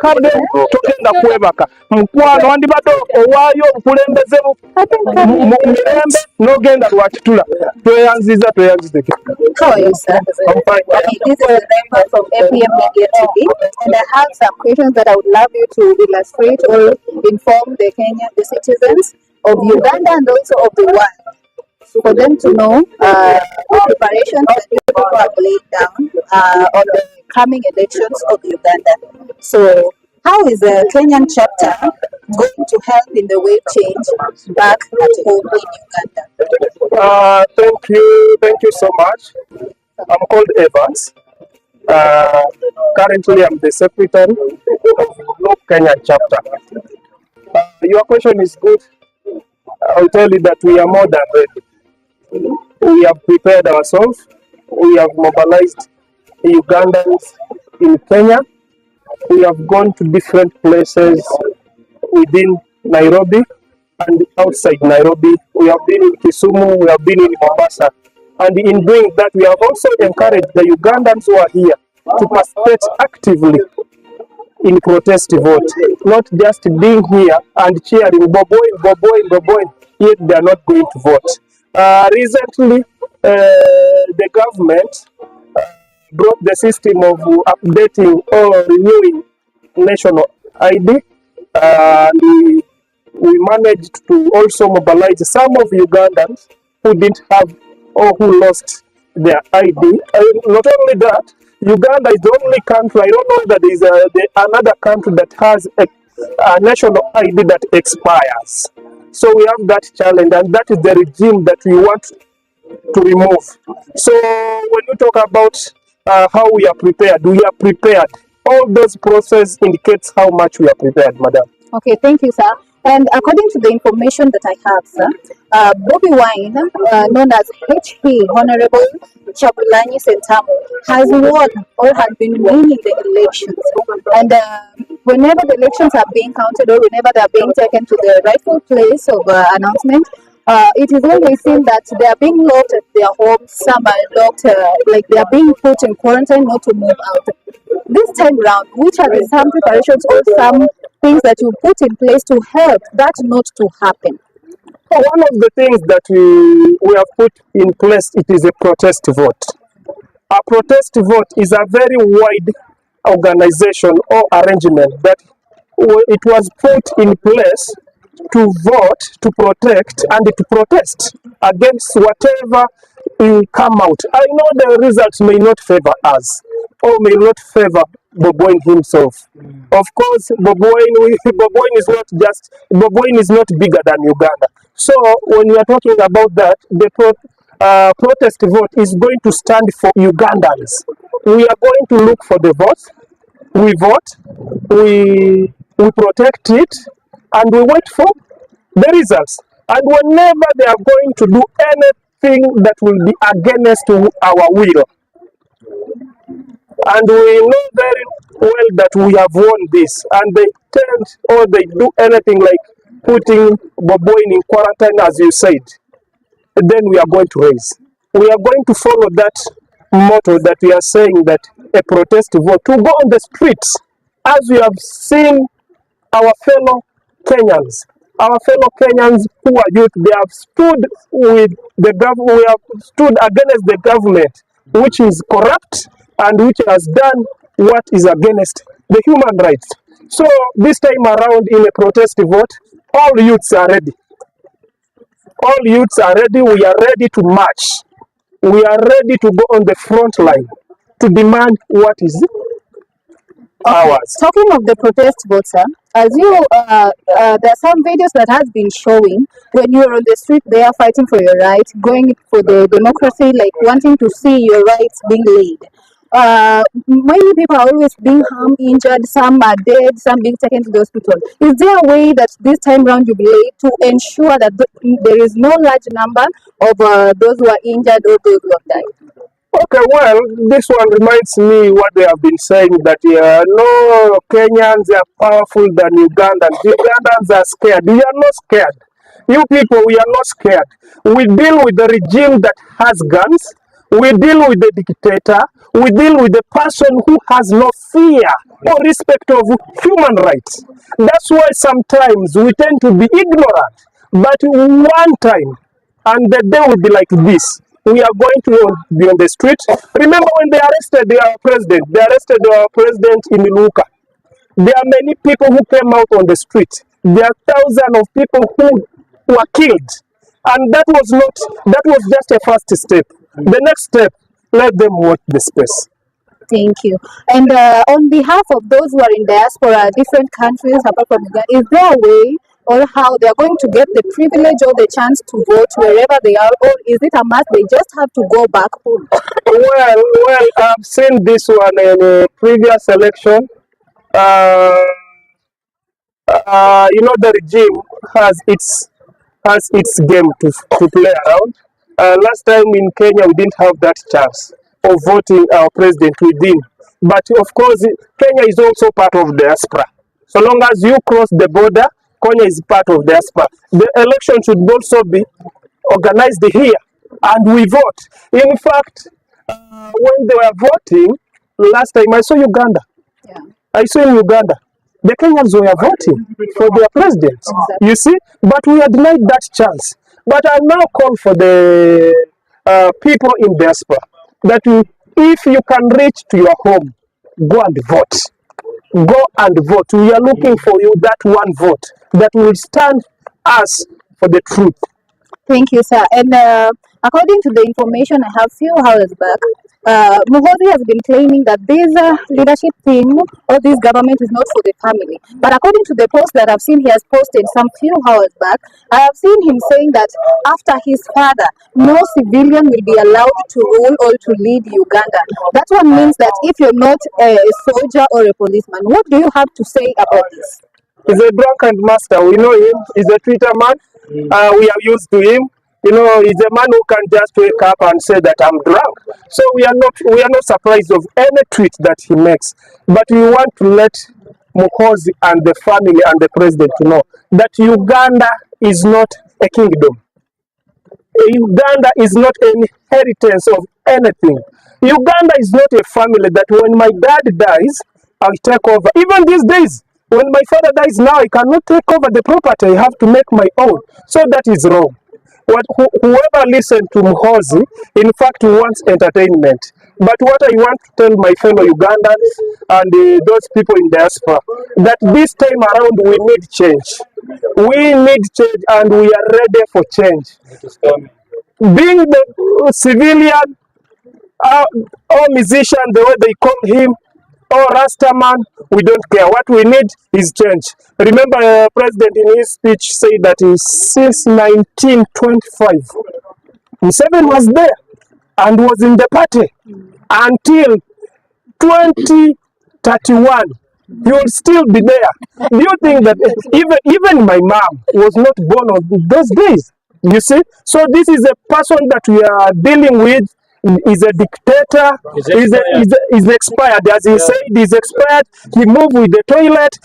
Kade tugenda kwebaka mukwano wandibadde owaayo obukulembeze mu mirembe n'ogenda lwakitula tweyanziza. How are you, sir? I'm fine. Okay, this is Rebecca from APM Media TV, and I have some questions that I would love you to illustrate or inform the citizens of Uganda and also of the world, for them to know the preparations that people have laid down on the coming elections of Uganda. So, how is the Kenyan chapter going to help in the wave change back at home in Uganda? Thank you so much. I'm called Evans. Currently, I'm the secretary of the Kenyan chapter. Your question is good. I'll tell you that we are more than ready. We have prepared ourselves. We have mobilized Ugandans in Kenya. We have gone to different places within Nairobi and outside Nairobi. We have been in Kisumu, we have been in Mombasa. And in doing that, we have also encouraged the Ugandans who are here to participate actively in protest vote, not just being here and cheering, boboing, yet they are not going to vote. Recently, the government brought the system of updating or renewing national ID, and we managed to also mobilize some of Ugandans who didn't have or who lost their ID. Not only that, Uganda is the only country, I don't know that there is another country that has a national ID that expires. So we have that challenge, and that is the regime that we want to remove. So when you talk about how we are prepared, all those process indicates how much we are prepared, madam. Okay, thank you, sir. And according to the information that I have, sir, Bobby Wine, known as HP, Honorable Chagulanyi Sentamu, has won or has been winning the elections. And whenever the elections are being counted or whenever they are being taken to the rightful place of announcement, it is always seen that they are being locked at their homes. Some are locked, like they are being put in quarantine, not to move out. This time round, which are some preparations or some things that you put in place to help that not to happen? One of the things that we have put in place, it is a protest vote. A protest vote is a very wide organization or arrangement that it was put in place to vote, to protect, and to protest against whatever will come out. I know the results may not favor us or may not favor Boboin himself. Of course, Boboin is not bigger than Uganda. So when we are talking about that, the protest vote is going to stand for Ugandans. We are going to look for the votes. We vote, we protect it, and we wait for the results. And whenever they are going to do anything that will be against our will, and we know very well that we have won this, and they do anything like putting Boboin in quarantine, as you said, then we are going to raise. We are going to follow that motto that we are saying, that a protest vote, to go on the streets, as we have seen our fellow Kenyans who are youth. They have stood with the government. We have stood against the government, which is corrupt and which has done what is against the human rights. So this time around, in a protest vote, all youths are ready. All youths are ready. We are ready to march. We are ready to go on the front line to demand what is ours. Talking of the protest votes, sir, as you, there are some videos that has been showing when you are on the street there fighting for your rights, going for the democracy, like wanting to see your rights being laid. Many people are always being harmed, injured, some are dead, some being taken to the hospital. Is there a way that this time round you believe to ensure that there is no large number of those who are injured or those who have died? Okay, well, this one reminds me what they have been saying, that no, Kenyans are powerful than Ugandans. Ugandans are scared. We are not scared. You people, we are not scared. We deal with the regime that has guns. We deal with the dictator. We deal with a person who has no fear or respect of human rights. That's why sometimes we tend to be ignorant. But one time, and the day will be like this. We are going to be on the street. Remember when they arrested our president? They arrested our president in Luka. There are many people who came out on the street. There are thousands of people who were killed. And that was just a first step. The next step, let them watch the space. Thank you. And on behalf of those who are in diaspora, different countries apart from Uganda, is there a way or how they are going to get the privilege or the chance to vote wherever they are, or is it a must they just have to go back home? Well, I've seen this one in a previous election. The regime has its game to play around. Last time in Kenya, we didn't have that chance of voting our president within. But of course, Kenya is also part of diaspora. So long as you cross the border, Kenya is part of diaspora. The election should also be organized here, and we vote. In fact, when they were voting last time, I saw Uganda. Yeah. I saw in Uganda. The Kenyans were voting for their president. You see, but we are denied that chance. But I now call for the people in diaspora that if you can reach to your home, go and vote. Go and vote. We are looking for you, that one vote that will stand us for the truth. Thank you, sir. And according to the information I have few hours back, Muhoozi has been claiming that this leadership team or this government is not for the family. But according to the post that I've seen he has posted some few hours back, I have seen him saying that after his father, no civilian will be allowed to rule or to lead Uganda. That one means that if you're not a soldier or a policeman, what do you have to say about this? He's a drunken master. We know him. He's a Twitter man. We are used to him. He's a man who can just wake up and say that I'm drunk. So we are not surprised of any tweet that he makes. But we want to let Muhoozi and the family and the president to know that Uganda is not a kingdom. Uganda is not an inheritance of anything. Uganda is not a family that when my dad dies, I'll take over. Even these days, when my father dies now, I cannot take over the property. I have to make my own. So that is wrong. Whoever listens to Muhoozi, in fact, wants entertainment. But what I want to tell my fellow Ugandans and those people in diaspora, that this time around we need change. We need change and we are ready for change. Being the civilian or musician, the way they call him, or Rastaman, we don't care. What we need is change. Remember, the president in his speech said that since 1925, Museveni was there and was in the party until 2031. He will still be there. Do you think that even my mom was not born on those days? You see? So this is a person that we are dealing with. Is a dictator, is expired, as he said, is expired. He moved with the toilet.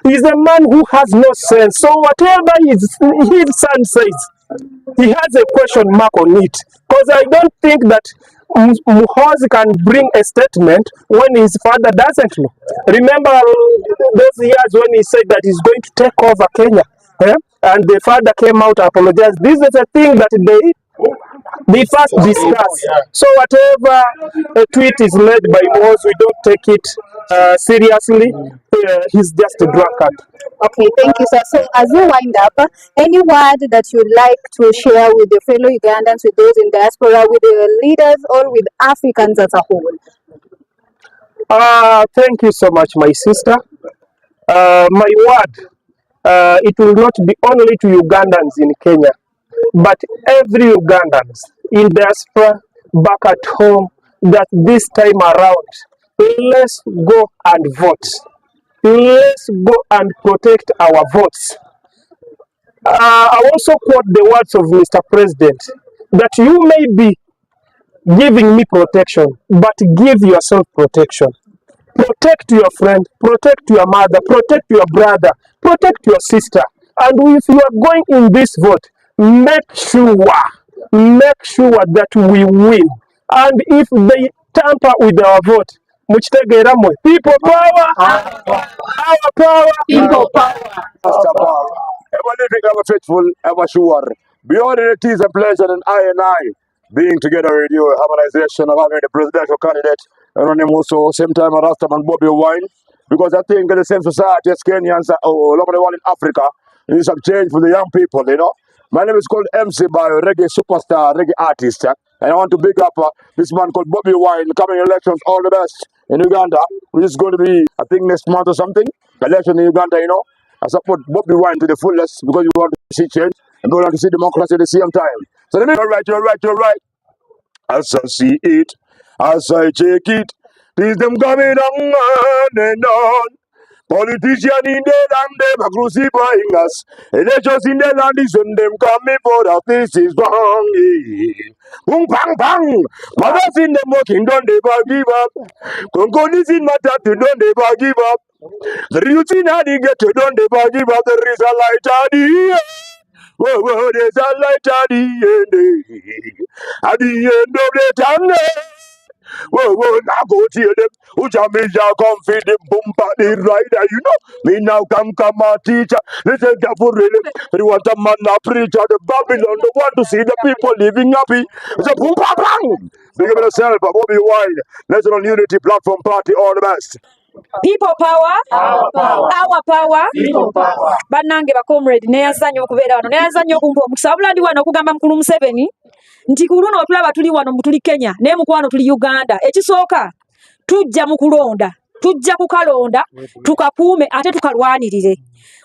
He's a man who has no sense. So whatever his son says, he has a question mark on it. Because I don't think that Muhoozi can bring a statement when his father doesn't know. Remember those years when he said that he's going to take over Kenya, and the father came out to apologize. This is a thing that they first discuss. So whatever a tweet is made by Muhoozi, we don't take it seriously. He's just a drunkard. Okay, thank you, sir. So as you wind up, any word that you'd like to share with your fellow Ugandans, with those in diaspora, with the leaders, or with Africans as a whole? Thank you so much, my sister. My word, it will not be only to Ugandans in Kenya, but every Ugandans in diaspora back at home, that this time around, let's go and vote. Let's go and protect our votes. I also quote the words of Mr. President, that you may be giving me protection, but give yourself protection. Protect your friend, protect your mother, protect your brother, protect your sister. And if you are going in this vote, make sure that we win. And if they tamper with our vote, muchitegeera mwe, people power, our power, People power. Diaspora. Ever living, ever faithful, ever sure. Beyond it is a pleasure and I being together with you. Harmonization of having the presidential candidate anonymous, so same time Rastaman Bobby Wine. Because I think in the same society as Kenyans all over the world in Africa, it's a change for the young people, you know. My name is called MC Bio, reggae superstar, reggae artist. And I want to big up this man called Bobby Wine, coming elections, all the best in Uganda, which is going to be, I think, next month or something. Election in Uganda, you know. I support Bobby Wine to the fullest because we want to see change and we want to see democracy at the same time. So let me, you're right. As I see it, as I check it, things them coming on and on. Politicians in the land, them are crucifying us. Elections in the land is on them coming for us. This is wrong. Boom, bang, bang. Mothers in them working, don't ever give up. Congolis in Matatu, don't ever give up. The youth in Adigate, don't ever give up. There is a light at the end. Whoa, there's a light at the end. At the end of the tunnel. Whoa, now go to them. Uja me ja come feed them bumper the rider, you know. Me now come a teacher. Listen careful really. You want a man a preacher, the Babylon, the want to see the people living happy. It's a boom bang. Big up yourself, Bobby Wine. National Unity Platform Party, all the best. People power, our power, People power. bannange ba comrade neyazanyo okubeera wano neyazanyo okumpa omukisa wabula ndi wano okugamba mukulu Museveni nti ku luno otulaba tuli wano tuli Kenya naye mukwano tuli Uganda. Ekisooka tujja mu kulonda, tujja kukalonda tukakuume ate tukalwanirire.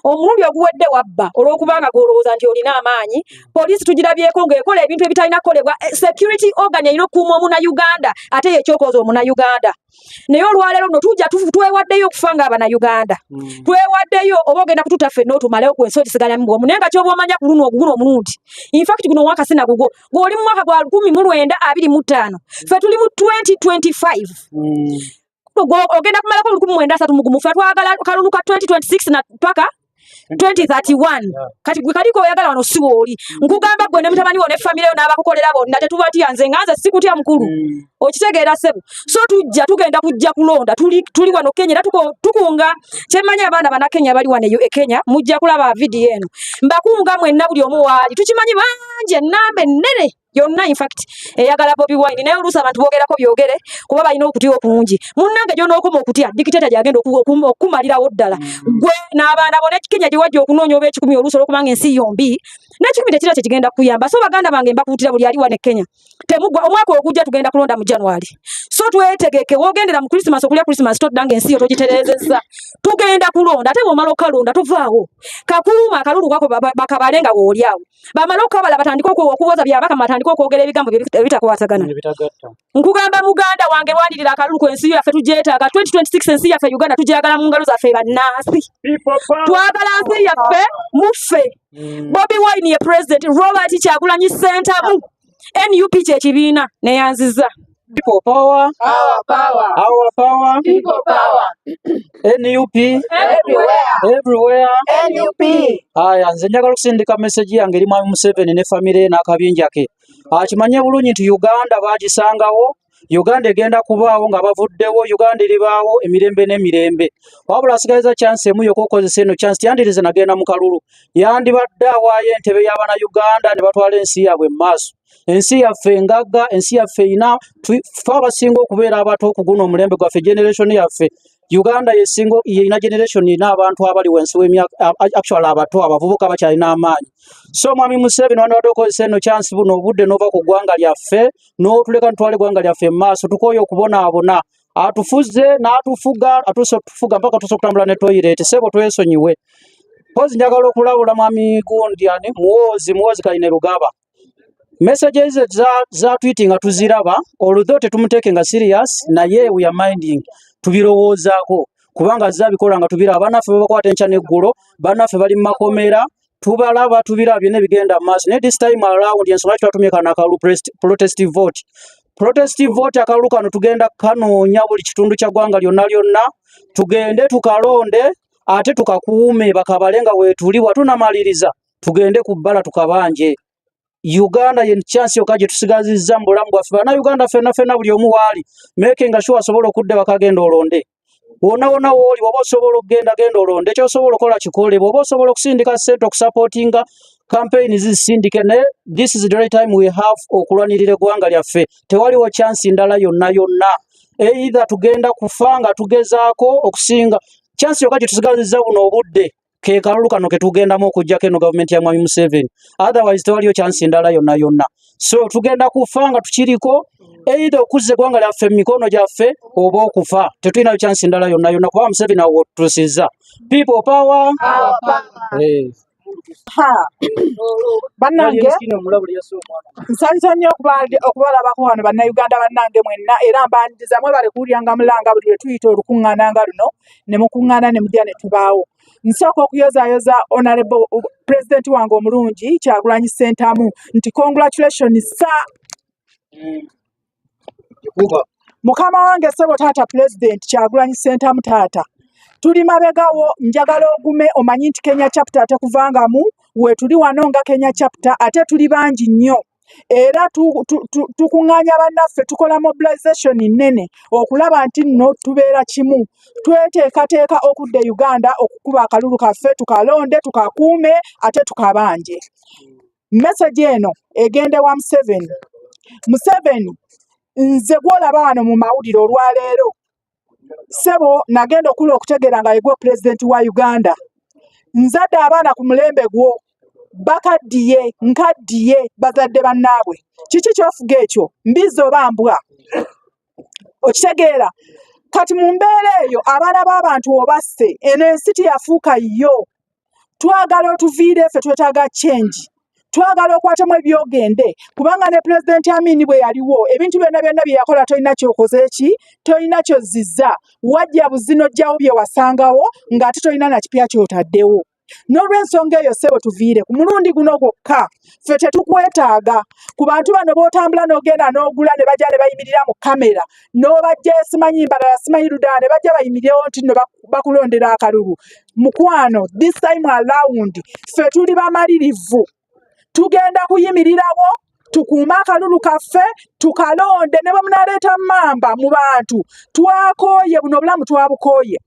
Omulundi oguwedde wabba olw'okubanga gwolowooza nti olina amaanyi, poliisi tugirabyeko ng'ekola ebintu ebitalina kukolebwa. Security organ erina okukuuma Omunnayuganda ate y'ekyokoza Omunnayuganda. Naye olwaleero nno tujja twewaddeyo okufa ng'Abannayuganda. Twewaddeyo oba ogenda kututa ffenna otumalewo ku ensi otisigalamu bwomu. Naye nga ky'oba omanya ku luno guno omulundi. In fact guno omwaka sina gugwo. Gw'oli mu mwaka gwa 1925. Ffe tuli mu 2025. Ogenda kumalako 1933 ffe twagala kalulu ka 2026 na paka 2031. Kati gwe kaliko oyagala wano si wooli. Nkugamba gwe ne mutabani wo ne famire yo n'abakukolera bonna tetubatya nze nga nze sikutya mukulu. Okitegeera ssebo. So tugenda kujja kulonda tuli wano Kenya era tukunga kyemanya abaana bana Kenya bali wano e Kenya mujja kulaba video eno. Mbakunga mwenna buli omu waali tukimanyi bangi ennamba ennene yonna in fact eyagala Bobby Wine naye oluusi abantu boogerako byogere kuba balina okutya okungi. Munnange gy'onookoma okutya dikiteta gyagenda okukumalirawo ddala. Gwe n'abaana bo n'ekikenya gye wajja okunoonya oba ekikumi oluusi olw'okubanga ensi yombi n'ekikumi tekirala kye kigenda kuyamba. So baganda bange mbakuutira buli ali wano e Kenya temugwa omwaka ogujja tugenda kulonda mu January. So twetegeke woogendera mu Christmas okulya Christmas toddanga ensi yo togitereezezza. Tugenda kulonda ate bw'omala okalonda tovaawo kakuuma akalulu kako bakabale nga wooli awo bamala okukabala batandika okuwoza byabaka batandika okwogera ebigambo ebitakwatagana. Nkugamba muganda wange lwanirira akalulu ku ensi yaffe tugyetaaga. 2026 ensi yaffe Uganda tugyagala mu ngalo zaffe bannansi. Twagala nsi yaffe muffe. Bobby Wine ye president, Robert Kyagulanyi Ssentamu NUP kyekibiina neyanziza. People power, Our power. our power, People power. NUP, Everywhere. everywhere. NUP. Aya, nze njagala okusindika message yange eri Mwami Museveni ne famire n'akabinja ke. Akimanye bulungi nti Uganda baagisangawo, Uganda egenda kubaawo nga bavuddewo, Uganda eribaawo emirembe n'emirembe. Wabula asigaliza chance emu y'okukozesa eno chance tiyandirize nagenda mu kalulu. Yandibadde awaayo entebe y'abana Uganda ne batwala ensi yaabwe mu maaso. Ensi yaffe ngagga, ensi yaffe ina ffe abasinga okubeera abato okuguna omulembe gwaffe generation yaffe. Uganda yina generation ina abantu abali wensi w'emyaka actually abato abavubuka bakyalina amaanyi. So Mwami Museveni wandibadde okozesa eno chance buno obudde n'ova ku ggwanga lyaffe n'otuleka ntwale eggwanga lyaffe mu maaso tukooye okubonaabona. Atufuze n'atufuga atuuse otufuga mpaka tuuse okutambula ne toilet sebo twesonyiwe. Pozi njagala okulabula Mwami gundi ani muwoozi Kaine Rugaba. Messages za tweeting atuziraba although tetumuteeke nga serious naye we are minding tubirowoozaako kubanga zabikola nga tubiraba bannaffe babakwata enkya n'eggulo bannaffe bali mu makomera tubalaba tubirabye n'ebigenda mu maaso naye this time around ensonga lwaki twatumye kano akalulu protest vote akalulu kano tugenda kanoonya buli kitundu kya ggwanga lyonna tugende tukalonde ate tukakuume bakabale nga weetuli bwatunamaliriza tugende ku bbala tukabanje. Uganda ye chance yokka gye tusigazizza mu bulamu bwaffe. Bannayuganda ffenna buli omu waali making sure asobola okudda bakagenda olonde. Wona wooli bw'oba osobola okugenda genda olonde, ky'osobola okola kikole. Bw'oba osobola okusindika ssente okusupportinga campaign zisindike, ne this is the right time we have okulwanirira eggwanga lyaffe. Tewaliwo chance ndala yonna. Either tugenda kufa nga tugezaako okusinga. Chance yokka gye tusigazizza buno obudde ke kalulu kano ke tugendamu okuggyako eno gavumenti ya Mwami Museveni. Otherwise tewaliyo chance ndala yonna. So tugenda kufa nga tukiriko either okuzza eggwanga lyaffe mu mikono gyaffe oba okufa. Tetulinayo chance ndala yonna kuba Museveni awo tusizza. People power. Bannange nsanyusa nnyo okubalabako wano bannayuganda bannange mwenna, era mbaniriza mwebale kuwulyanga mulanga buli lwe tuyita olukuŋŋaana nga luno ne mukuŋŋaana ne mujja ne tubaawo. Nsooka okuyozaayoza honorable president wange omulungi Kyagulanyi Ssentamu nti congratulations sir. Mukama wange ssebo taata president Kyagulanyi Ssentamu taata, tuli mabegawo, njagala ogume omanyi nti Kenya chapter ate kuvangamu wetuli wano nga Kenya chapter ate tuli bangi nnyo, era tukuŋŋaanya bannaffe, tukola mobilization nnene okulaba nti nno tubeera kimu, tweteekateeka okudda Uganda okukuba akalulu kaffe tukalonde tukakuume ate tukabanje. Message eno egende wa Museveni, nze gwolaba wano mu mawulire olwaleero ssebo nagenda okula okutegeera nga yegwe pulezidenti wa Uganda. Nzadde abaana ku mulembe gwo, bakaddiye nkaddiye bazadde bannaabwe. Kiki kyofuga ekyo? Mbizzi oba mbwa? Okitegeera? Kati mu mbeera eyo abaana b'abantu obasse, eno ensi teyafuuka yo. Twagala otuviire ffe, twetaaga change. Twagala okwatamu ebyogende kubanga ne pulezidenti Amin bwe yaliwo ebintu byonna bye yakola tolina kyokoze ki, tolina kyozizza, wajja buzinojjawo bye wasangawo ng'ate tolina na kipya kyotaddewo. N'olw'ensonga eyo ssebo tuviire ku mulundi guno gwokka, ffe tetukwetaaga ku bantu bano b'otambula n'ogenda n'ogula ne bajja ne bayimirira mu kamera n'obajja simanyi mbalala simanyi ludala ne bajja bayimirirewo nti nno bakulondera akalulu. Mukwano, this time around ffe tuli bamalirivu, tugenda kuyimirirawo tukuume akalulu kaffe tukalonde, ne bwe munaleeta mamba mu bantu twakooye buno obulamu twabukooye.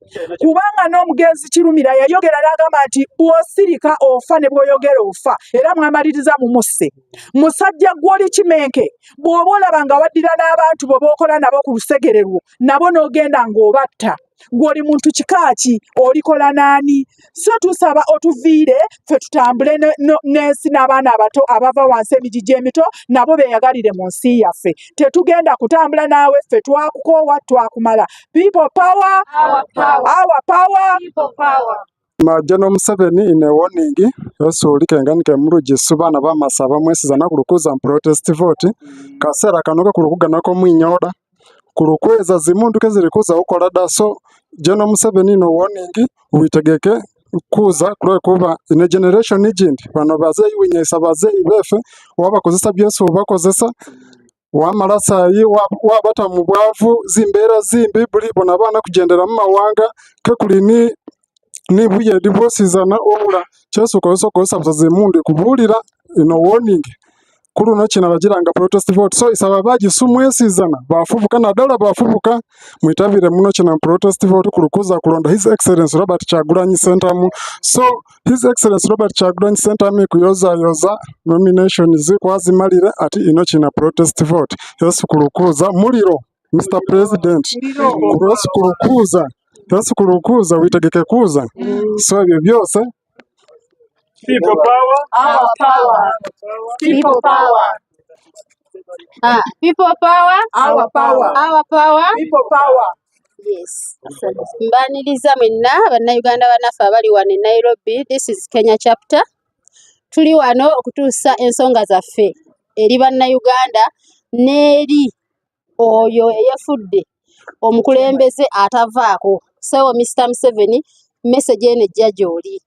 Kubanga n'omugenzi Kirumira yayogera n'agamba nti bw'osirika ofa ne bw'oyogera ofa, era mwamaliriza mumusse. Musajja gw'oli kimenke bw'oba olaba nga waddira n'abantu bwe b'okola nabo ku lusegere lwo nabo n'ogenda ng'obatta, gw'oli muntu kikaaki, olikola n'ani? So tusaba otuviire ffe tutambule n'ensi n'abaana abato abava wansi emigigi emito nabo beeyagalire mu nsi yaffe. Tetugenda kutambula naawe, ffe twakukoowa twakumala. People power, our power, people power. General Museveni in a warning also likenganike mulugisu baana bamasa bamwesizana kulukuza protest vote kasera kanoka kulukuganako mwinyoda kulukweza zimunduke zirikuza ukola daso. General Museveni no warning witegeke kuza kuba in a generation agent bano bazeyi winyesa bazeyi befe wabakozesa byose bakozesa wamarasayi wabata mu bwavu zimbera zimbi buli bona bana kugendera mu mawanga ke kulini nibuye dibosizana obula kyeso kosa zimundu kubulira ino warning kulu no kina bagiranga protest vote. So isaba bagisumwesizana bafubuka nadala bafubuka mwitabire muno kina protest vote kulukuza kulonda His Excellency Robert Kyagulanyi Ssentamu. So His Excellency Robert Kyagulanyi Ssentamu kuyoza nomination zikwazimalire ati ino kina protest vote yesu kulukuza muliro Mr. President kurosu kulukuza yesu kulukuza witegeke kuza. So ebyo byose People power, our power. People power, People power, our power. our power. People power. Yes. Mbaniriza mwenna bannayuganda bannaffe abali wano e Nairobi. This is Kenya chapter. Tuli wano okutuusa ensonga zaffe eri bannayuganda n'eri oyo eyafudde omukulembeze atavaako. So Mr. Museveni, message eno ejja gy'oli.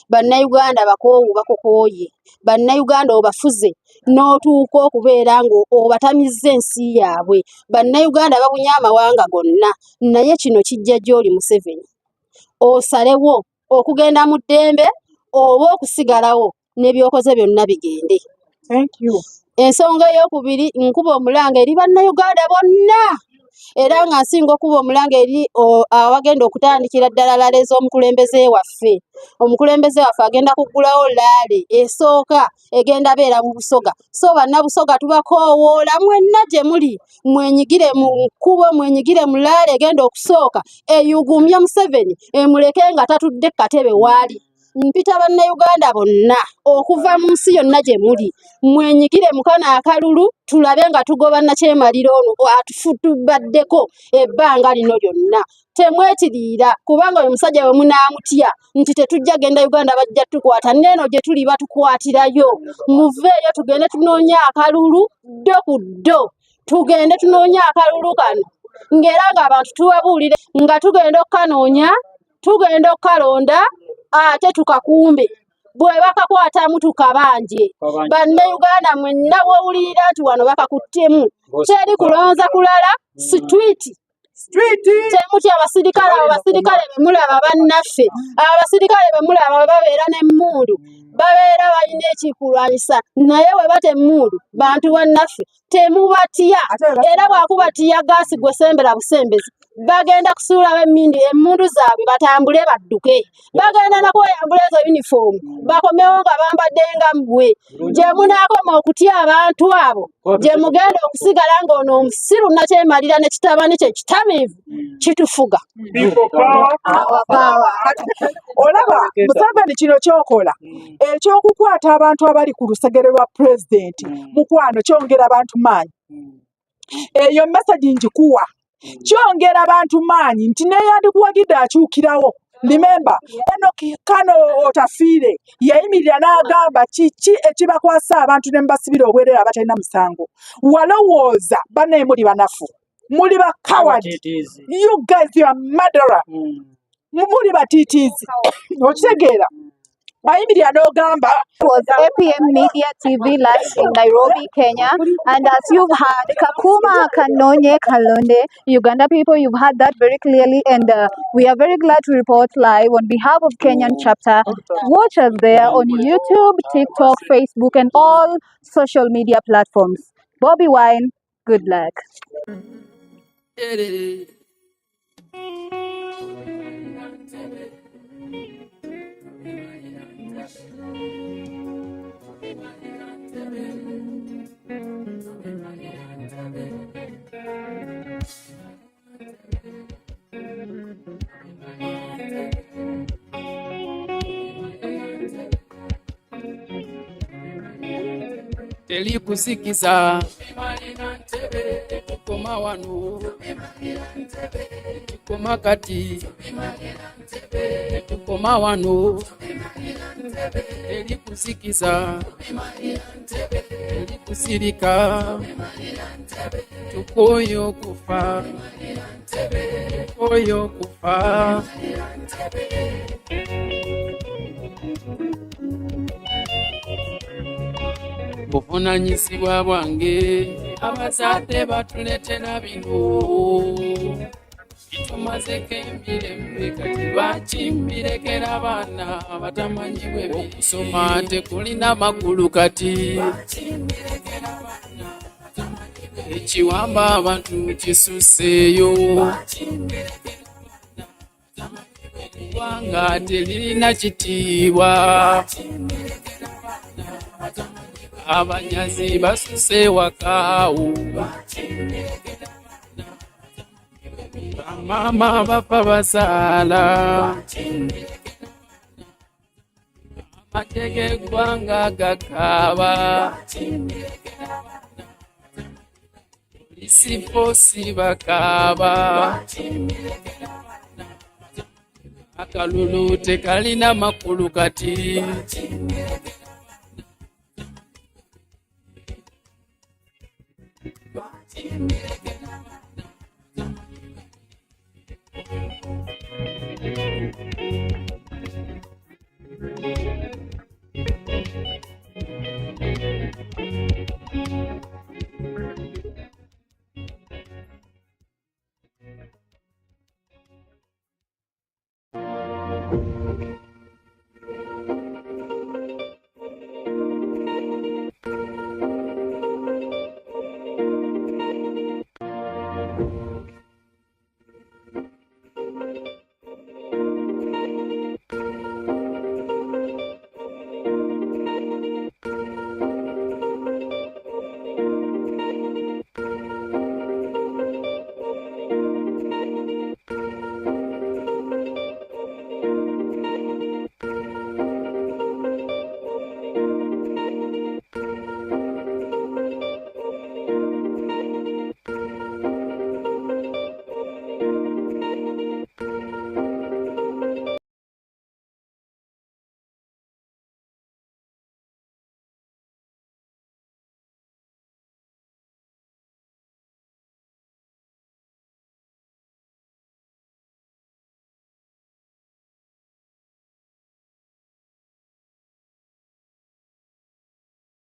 Bannayuganda bakoowu bakokooye, bannayuganda obafuze n'otuuka okubeera ng'obatamizza ensi yaabwe, bannayuganda babunye amawanga gonna, naye kino kijja gy'oli Museveni. Osalewo okugenda mu ddembe oba okusigalawo n'ebyokoze byonna bigende. Thank you. Ensonga ey'okubiri nkuba omulanga eri bannayuganda bonna era nga nsinga okuba omulanga eri abagenda okutandikira ddala laale z'omukulembeze waffe. Omukulembeze waffe agenda kuggulawo laale esooka egenda beera mu Busoga. So bannabusoga tubakoowoola mwenna gye muli mwenyigire mu kkubo, mwenyigire mu laale egenda okusooka eyugumya Museveni emuleke nga tatudde ku katebe waali. Mpita bannayuganda bonna okuva mu nsi yonna gye muli mwenyigire mu kano akalulu tulabe nga tugoba Nakyemalira ono atufutubaddeko ebbanga lino lyonna. Temwetiriira kubanga oyo musajja we munaamutya nti tetujja genda Uganda bajja tukwata nneeno gye tuli batukwatirayo. Muveeyo tugende tunoonya akalulu ddo ku ddo, tugende tunoonya akalulu kano ng'era ng'abantu tubabuulire nga tugenda okukanoonya tugenda okukalonda ate tukakumbe bwe bakakwatamu tukabanje. Bannayuganda mwenna bw'owulira nti wano bakakuttemu teri kulonza kulala sitwiti temutya abasirikale. Abo basirikale be mulaba bannaffe, abasirikale be mulaba babeera n'emmundu babeera balina ekikulwanyisa naye we bata emmundu bantu bannaffe temubatya era bw'akubatiya gaasi gwe sembera busembezi bagenda kusuulawo emmundu zaabwe batambule badduke. Bagenda nakweyambula ezo yunifoomu bakomewo nga bambadde nga mmwe. Gye munaakoma okutya abantu abo gye mugenda okusigala ng'ono omusiru Nakyemalira ne kitabani kye kitamiivu kitufuga. Olaba Museveni kino kyokola ekyokukwata abantu abali ku lusegere lwa pulezidenti mukwano kyongera abantu maanyi. Eyo message njikuwa kyongera abantu maanyi nti neyandikuwagidde akyukirawo. Remember, Kano Otafiire yayimirira n'agamba kiki ekibakwasa abantu ne mbasibira obwereere abatalina musango. Walowooza bannaye muli banafu, muli ba coward. You guys, you are murderer. Muli batiitiizi. Okitegeera? Ayimirira n'ogamba Was APM Media TV live in Nairobi, Kenya. And as you've heard, Kakuma Kanonye Kalonde, Uganda people, you've heard that very clearly. And we are very glad to report live on behalf of Kenyan chapter. Watch us there on YouTube, TikTok, Facebook, and all social media platforms. Bobby Wine, good luck. Teli kusikiza tukoma wano tukoma kati tukoma wano teli kusikiza teli kusirika tukoyo kufa tukoyo kufa. Buvunanyizibwa bwange abazadde batuleetera bino bitumazeko emirembe kati lwaki mbirekera abaana batamanyi bwe bisoma tekulina makulu kati ekiwamba abantu kisuseeyo eggwanga teririna kitiibwa abanyazi basuse wakaawo bamama bafa basaala amatege eggwanga gakaaba polisi foosi bakaaba akalulu tekalina makulu kati